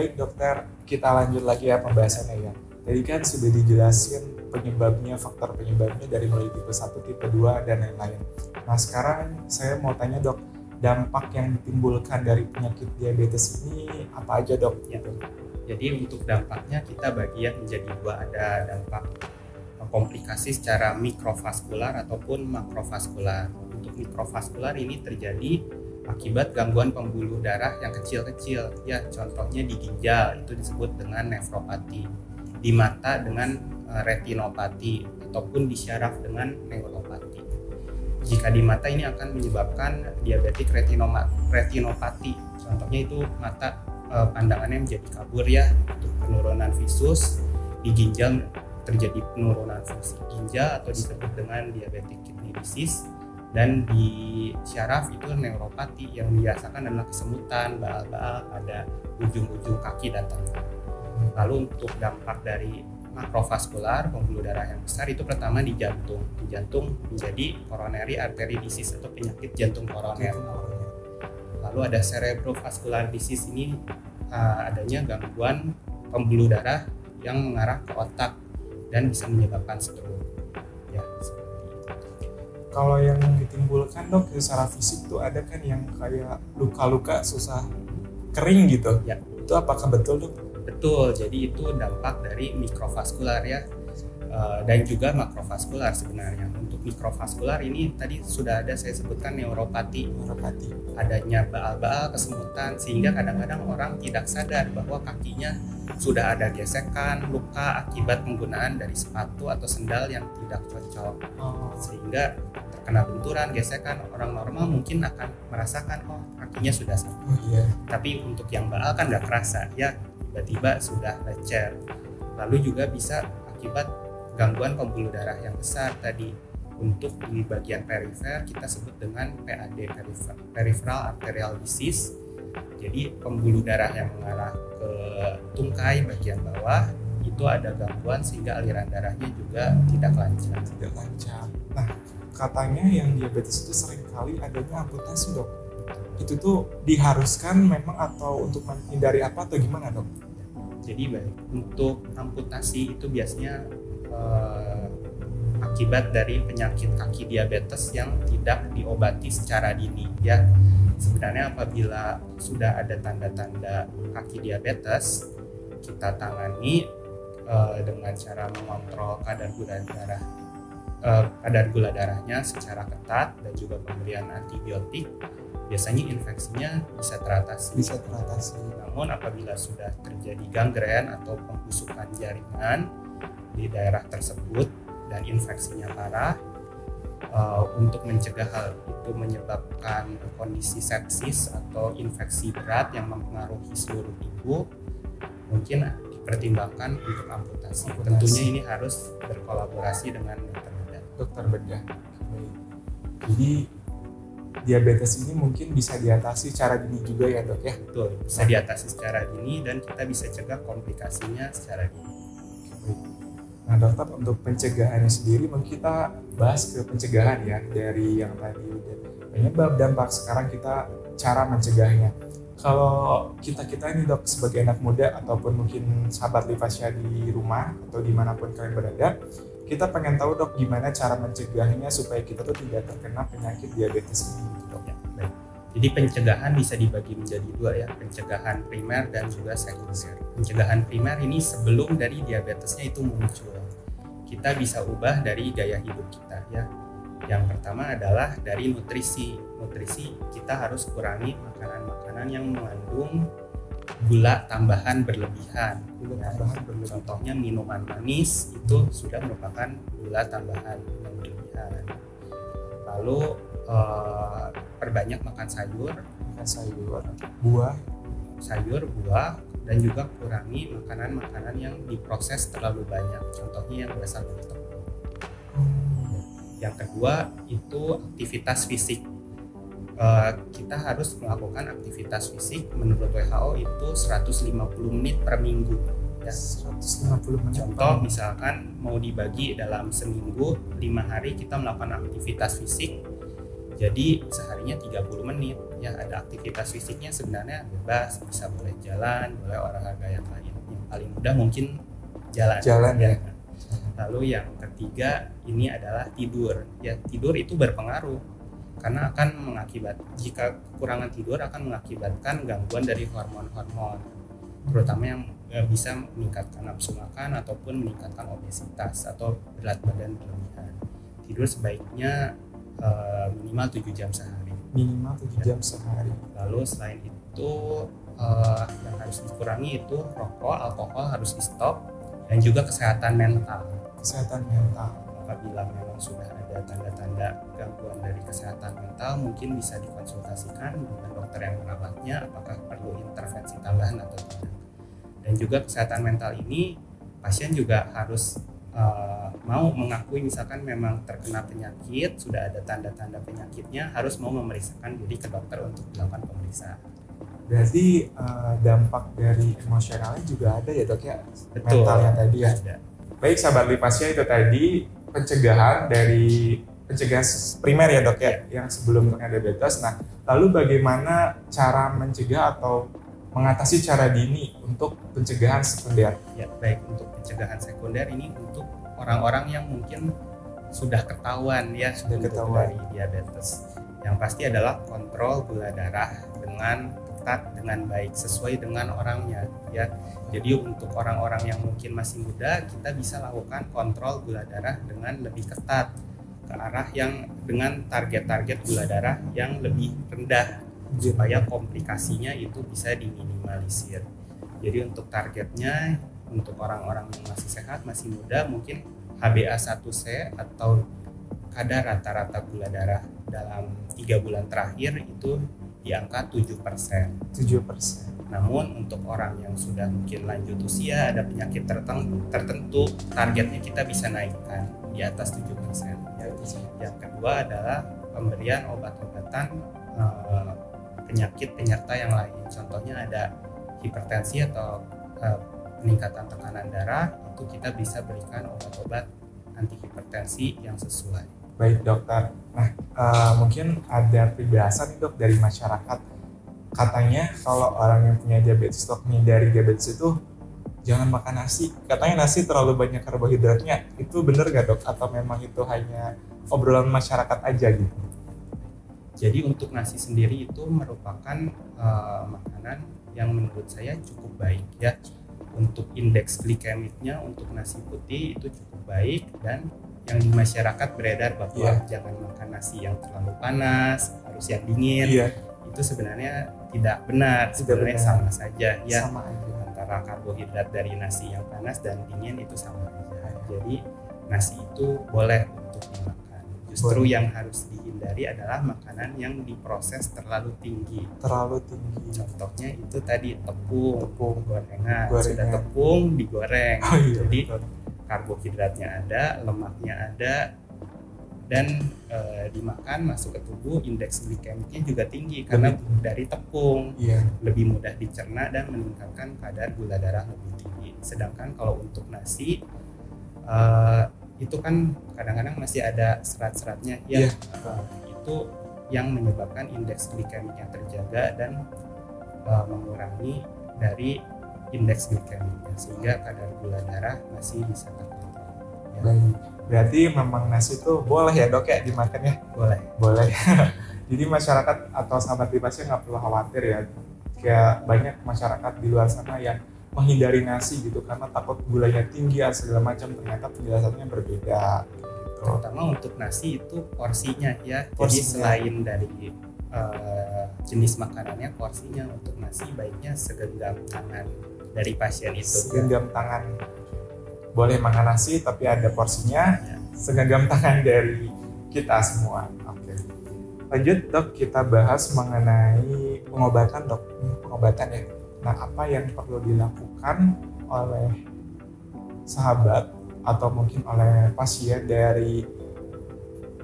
Baik dokter, kita lanjut lagi ya pembahasannya ya. Tadi kan sudah dijelasin penyebabnya, faktor penyebabnya dari mulai tipe 1, tipe 2, dan lain-lain. Nah sekarang saya mau tanya dok, dampak yang ditimbulkan dari penyakit diabetes ini apa aja dok? Ya. Jadi untuk dampaknya kita bagi menjadi dua, ada dampak komplikasi secara mikrovaskular ataupun makrovaskular. Untuk mikrovaskular ini terjadi akibat gangguan pembuluh darah yang kecil-kecil, ya contohnya di ginjal itu disebut dengan nefropati, di mata dengan retinopati, ataupun di syaraf dengan neuropati. Jika di mata ini akan menyebabkan diabetik retinopati, contohnya itu mata pandangannya menjadi kabur ya, untuk penurunan visus. Di ginjal terjadi penurunan fungsi ginjal atau disebut dengan diabetic kidney disease. Dan di syaraf itu neuropati yang dirasakan adalah kesemutan, baal-baal pada ujung-ujung kaki dan tangan. Lalu untuk dampak dari makrovaskular, pembuluh darah yang besar, itu pertama di jantung. Di jantung menjadi coronary artery disease atau penyakit jantung koroner. Lalu ada cerebrovascular disease, ini adanya gangguan pembuluh darah yang mengarah ke otak dan bisa menyebabkan stroke. Ya, kalau yang ditimbulkan dok secara fisik tuh ada kan yang kayak luka-luka susah kering gitu ya. Itu apakah betul dok? Betul, jadi itu dampak dari mikrovaskular ya, dan juga makrovaskular sebenarnya. Untuk mikrovaskular ini tadi sudah ada saya sebutkan neuropati, adanya baal-baal, kesemutan, sehingga kadang-kadang orang tidak sadar bahwa kakinya sudah ada gesekan, luka akibat penggunaan dari sepatu atau sendal yang tidak cocok, sehingga terkena benturan, gesekan. Orang normal mungkin akan merasakan kakinya sudah sakit, tapi untuk yang baal kan nggak kerasa ya, tiba-tiba sudah lecet. Lalu juga bisa akibat gangguan pembuluh darah yang besar tadi. Untuk di bagian perifer kita sebut dengan PAD, peripheral arterial disease. Jadi pembuluh darah yang mengarah ke tungkai bagian bawah itu ada gangguan sehingga aliran darahnya juga tidak lancar. Nah, katanya yang diabetes itu seringkali adanya amputasi dok. Itu tuh diharuskan memang atau untuk menghindari apa atau gimana dok? Jadi baik, untuk amputasi itu biasanya akibat dari penyakit kaki diabetes yang tidak diobati secara dini ya. Sebenarnya apabila sudah ada tanda-tanda kaki diabetes, kita tangani dengan cara mengontrol kadar gula darahnya secara ketat dan juga pemberian antibiotik. Biasanya infeksinya bisa teratasi. Namun apabila sudah terjadi gangren atau pembusukan jaringan di daerah tersebut dan infeksinya parah, untuk mencegah hal itu menyebabkan kondisi sepsis atau infeksi berat yang mempengaruhi seluruh tubuh, mungkin dipertimbangkan untuk amputasi. Tentunya ini harus berkolaborasi dengan dokter bedah. Jadi diabetes ini mungkin bisa diatasi secara dini juga ya dok ya? Betul, bisa diatasi secara dini dan kita bisa cegah komplikasinya secara dini. Nah dokter, untuk pencegahannya sendiri mungkin kita bahas ke pencegahan ya, dari yang tadi penyebab, dampak, sekarang kita cara mencegahnya. Kalau kita ini dok sebagai anak muda ataupun mungkin sahabat Livasya di rumah atau dimanapun kalian berada, kita pengen tahu dok gimana cara mencegahnya supaya kita tuh tidak terkena penyakit diabetes ini dok. Ya, baik. Jadi pencegahan bisa dibagi menjadi dua ya, pencegahan primer dan juga sekunder. Pencegahan primer ini sebelum dari diabetesnya itu muncul. Kita bisa ubah dari gaya hidup kita ya. Yang pertama adalah dari nutrisi. Nutrisi kita harus kurangi makanan-makanan yang mengandung gula tambahan berlebihan. Contohnya minuman manis itu sudah merupakan gula tambahan yang berlebihan. Lalu perbanyak makan sayur, buah, dan juga kurangi makanan-makanan yang diproses terlalu banyak. Contohnya yang berasal dari tepung. Yang kedua itu aktivitas fisik. Kita harus melakukan aktivitas fisik menurut WHO itu 150 menit per minggu. Ya. 150 menit. Contoh misalkan mau dibagi dalam seminggu 5 hari kita melakukan aktivitas fisik, Jadi seharinya 30 menit ya, ada aktivitas fisiknya sebenarnya bebas, bisa boleh jalan, boleh olahraga yang lain. Yang paling mudah mungkin jalan ya. Lalu yang ketiga ini adalah tidur. Ya, tidur itu berpengaruh karena jika kekurangan tidur akan mengakibatkan gangguan dari hormon-hormon, terutama yang bisa meningkatkan nafsu makan ataupun meningkatkan obesitas atau berat badan berlebihan. Tidur sebaiknya minimal 7 jam sehari. Minimal 7 jam sehari. Lalu selain itu yang harus dikurangi itu rokok, alkohol harus di stop, dan juga kesehatan mental. Apabila memang sudah ada tanda-tanda gangguan dari kesehatan mental, mungkin bisa dikonsultasikan dengan dokter yang merawatnya apakah perlu intervensi tambahan atau tidak. Dan juga kesehatan mental ini pasien juga harus mau mengakui misalkan memang terkena penyakit, sudah ada tanda-tanda penyakitnya, harus mau memeriksakan diri ke dokter untuk dilakukan pemeriksaan. Berarti dampak dari emosionalnya juga ada ya dok ya? Betul. Mentalnya tadi ya? Ada. Baik sahabat Lipasya, itu tadi pencegahan primer ya dok ya, yang sebelum terkena diabetes. Nah, lalu bagaimana cara mencegah atau mengatasi cara dini untuk pencegahan sekunder? Ya, baik, untuk pencegahan sekunder ini untuk orang-orang yang mungkin sudah ketahuan dari diabetes. Yang pasti adalah kontrol gula darah dengan ketat, dengan baik, sesuai dengan orangnya ya. Jadi untuk orang-orang yang mungkin masih muda, kita bisa lakukan kontrol gula darah dengan lebih ketat ke arah yang dengan target-target gula darah yang lebih rendah supaya komplikasinya itu bisa diminimalisir. Jadi untuk targetnya untuk orang-orang yang masih sehat, masih muda, mungkin HbA1c atau kadar rata-rata gula darah dalam 3 bulan terakhir itu di angka 7%. Namun untuk orang yang sudah mungkin lanjut usia, ada penyakit tertentu, targetnya kita bisa naikkan di atas 7%. Yang kedua adalah pemberian obat-obatan penyakit penyerta yang lain. Contohnya ada hipertensi atau peningkatan tekanan darah, itu kita bisa berikan obat-obat antihipertensi yang sesuai. Baik dokter. Nah, mungkin ada peribahasa nih dok dari masyarakat. Katanya kalau orang yang punya diabetes atau menghindari diabetes itu jangan makan nasi. Katanya nasi terlalu banyak karbohidratnya. Itu benar nggak dok? Atau memang itu hanya obrolan masyarakat aja gitu? Jadi untuk nasi sendiri itu merupakan makanan yang menurut saya cukup baik ya. Untuk indeks glikemiknya untuk nasi putih itu cukup baik, dan yang di masyarakat beredar bahwa jangan makan nasi yang terlalu panas, harus yang dingin. Itu sebenarnya tidak benar. Sebenarnya sama saja ya. Sama aja. Antara karbohidrat dari nasi yang panas dan dingin itu sama aja. Jadi nasi itu boleh untuk dimakan. Justru yang harus dihindari adalah makanan yang diproses terlalu tinggi. Contohnya itu tadi tepung, gorengan. Sudah tepung digoreng. Jadi karbohidratnya ada, lemaknya ada, dan dimakan masuk ke tubuh, indeks glikemiknya juga tinggi karena dari tepung, lebih mudah dicerna dan meningkatkan kadar gula darah lebih tinggi. Sedangkan kalau untuk nasi itu kan kadang-kadang masih ada serat-seratnya itu yang menyebabkan indeks glikemiknya terjaga dan mengurangi dari indeks glikemiknya, sehingga kadar gula darah masih bisa terkontrol. Berarti memang nasi itu boleh ya dok ya dimakan ya? Boleh. Jadi masyarakat atau sahabat Lipasya nggak perlu khawatir ya. Kayak banyak masyarakat di luar sana yang menghindari nasi gitu karena takut gulanya tinggi segala macam, ternyata penjelasannya berbeda gitu. Terutama untuk nasi itu porsinya ya. Jadi selain dari jenis makanannya, porsinya untuk nasi baiknya segenggam tangan dari pasien itu. Segenggam tangan. Boleh makan nasi tapi ada porsinya, segenggam tangan dari kita semua. Oke. Lanjut dok, kita bahas mengenai pengobatan dok. Pengobatan ya. Nah, apa yang perlu dilakukan oleh sahabat atau mungkin oleh pasien dari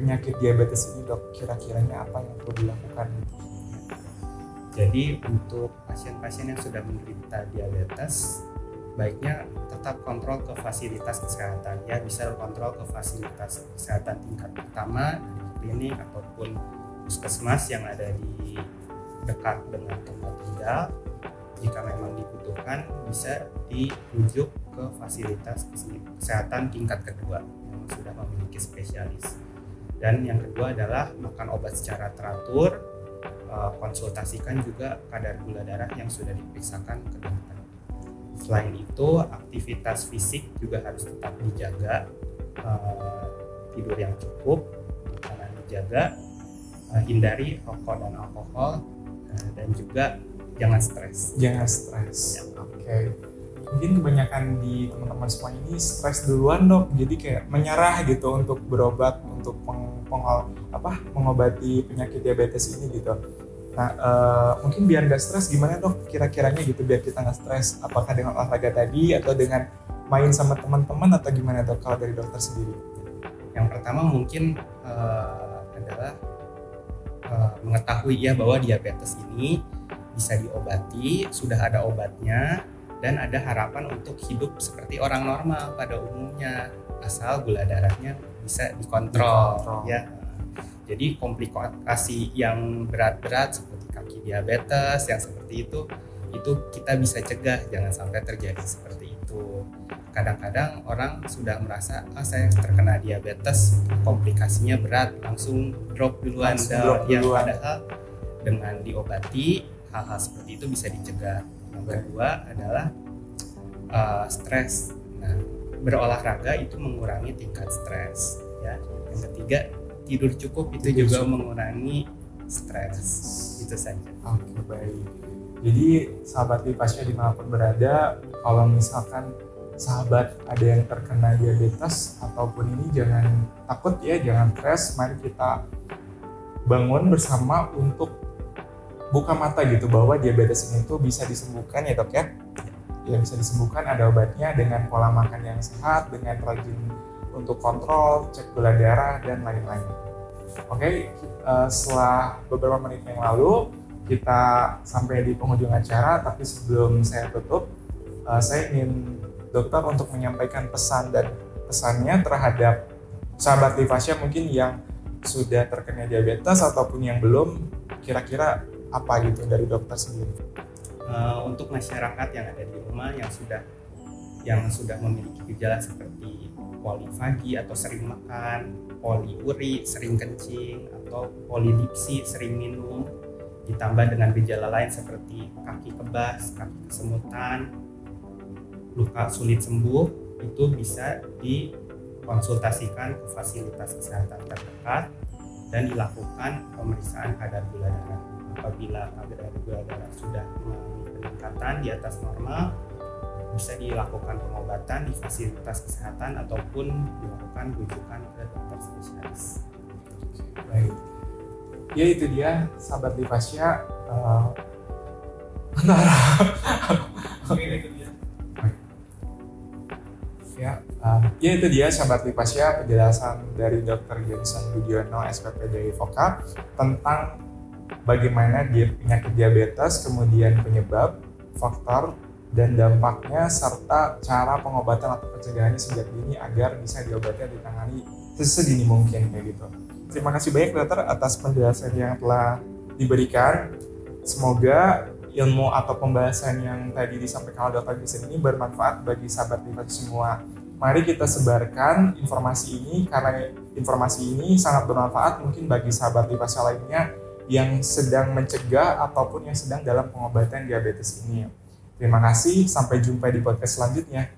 penyakit diabetes ini dok? Kira-kiranya apa yang perlu dilakukan? Jadi untuk pasien-pasien yang sudah menderita diabetes, baiknya tetap kontrol ke fasilitas kesehatan ya, bisa kontrol ke fasilitas kesehatan tingkat pertama dari klinik ataupun puskesmas yang ada di dekat dengan tempat tinggal. Jika memang dibutuhkan, bisa dirujuk ke fasilitas kesehatan tingkat kedua yang sudah memiliki spesialis. Dan yang kedua adalah makan obat secara teratur, konsultasikan juga kadar gula darah yang sudah diperiksakan ke dokter. Selain itu, aktivitas fisik juga harus tetap dijaga, tidur yang cukup, makanan dijaga, hindari rokok dan alkohol, dan juga jangan stres. Jangan stres. Ya. Oke. Mungkin kebanyakan di teman-teman semua ini stres duluan dok, jadi kayak menyerah gitu untuk berobat untuk mengobati penyakit diabetes ini gitu. Nah, mungkin biar nggak stres gimana dok? Kira-kiranya gitu biar kita nggak stres. Apakah dengan olahraga tadi atau dengan main sama teman-teman atau gimana dok? Kalau dari dokter sendiri? Yang pertama mungkin adalah mengetahui ya bahwa diabetes ini bisa diobati, sudah ada obatnya, dan ada harapan untuk hidup seperti orang normal pada umumnya, asal gula darahnya bisa dikontrol. Ya. Jadi komplikasi yang berat-berat seperti kaki diabetes yang seperti itu kita bisa cegah, jangan sampai terjadi seperti itu. Kadang-kadang orang sudah merasa saya terkena diabetes, komplikasinya berat, langsung drop duluan. Padahal dengan diobati hal-hal seperti itu bisa dicegah. Yang kedua adalah stres. Nah, berolahraga itu mengurangi tingkat stres. Ya. Yang ketiga, tidur cukup itu juga mengurangi stres. Itu saja. Oke, baik. Jadi sahabat Lipasya dimanapun berada, kalau misalkan sahabat ada yang terkena diabetes ataupun ini jangan takut ya, jangan stres. Mari kita bangun bersama untuk buka mata gitu bahwa diabetes ini tuh bisa disembuhkan ya dok ya. Ya bisa disembuhkan, ada obatnya dengan pola makan yang sehat, dengan rajin untuk kontrol, cek gula darah dan lain-lain. Oke, setelah beberapa menit yang lalu kita sampai di penghujung acara, tapi sebelum saya tutup, saya ingin dokter untuk menyampaikan pesan dan pesannya terhadap sahabat Lipasya mungkin yang sudah terkena diabetes ataupun yang belum, kira-kira apa gitu dari dokter sendiri? Untuk masyarakat yang ada di rumah yang sudah memiliki gejala seperti polifagi atau sering makan, poliuri, sering kencing, atau polidipsi, sering minum, ditambah dengan gejala lain seperti kaki kebas, kaki kesemutan, luka sulit sembuh, itu bisa dikonsultasikan ke fasilitas kesehatan terdekat dan dilakukan pemeriksaan kadar gula darah. Apabila kadar gula darah sudah mengalami peningkatan di atas normal, bisa dilakukan pengobatan di fasilitas kesehatan ataupun dilakukan rujukan ke dokter spesialis. Baik. Ya itu dia sahabat Lipasya. Ya itu dia sahabat Lipasya penjelasan dari Dr. Jensen Budiono SPPDI Vokap tentang bagaimana penyakit diabetes, kemudian penyebab, faktor, dan dampaknya, serta cara pengobatan atau pencegahannya sejak dini agar bisa diobati dan ditangani sesedini mungkin kayak gitu. Terima kasih banyak dokter atas penjelasan yang telah diberikan. Semoga ilmu atau pembahasan yang tadi disampaikan oleh Dr. Jensen ini bermanfaat bagi sahabat Lipasya semua. Mari kita sebarkan informasi ini karena informasi ini sangat bermanfaat mungkin bagi sahabat Lipasya lainnya yang sedang mencegah ataupun yang sedang dalam pengobatan diabetes ini. Terima kasih, sampai jumpa di podcast selanjutnya.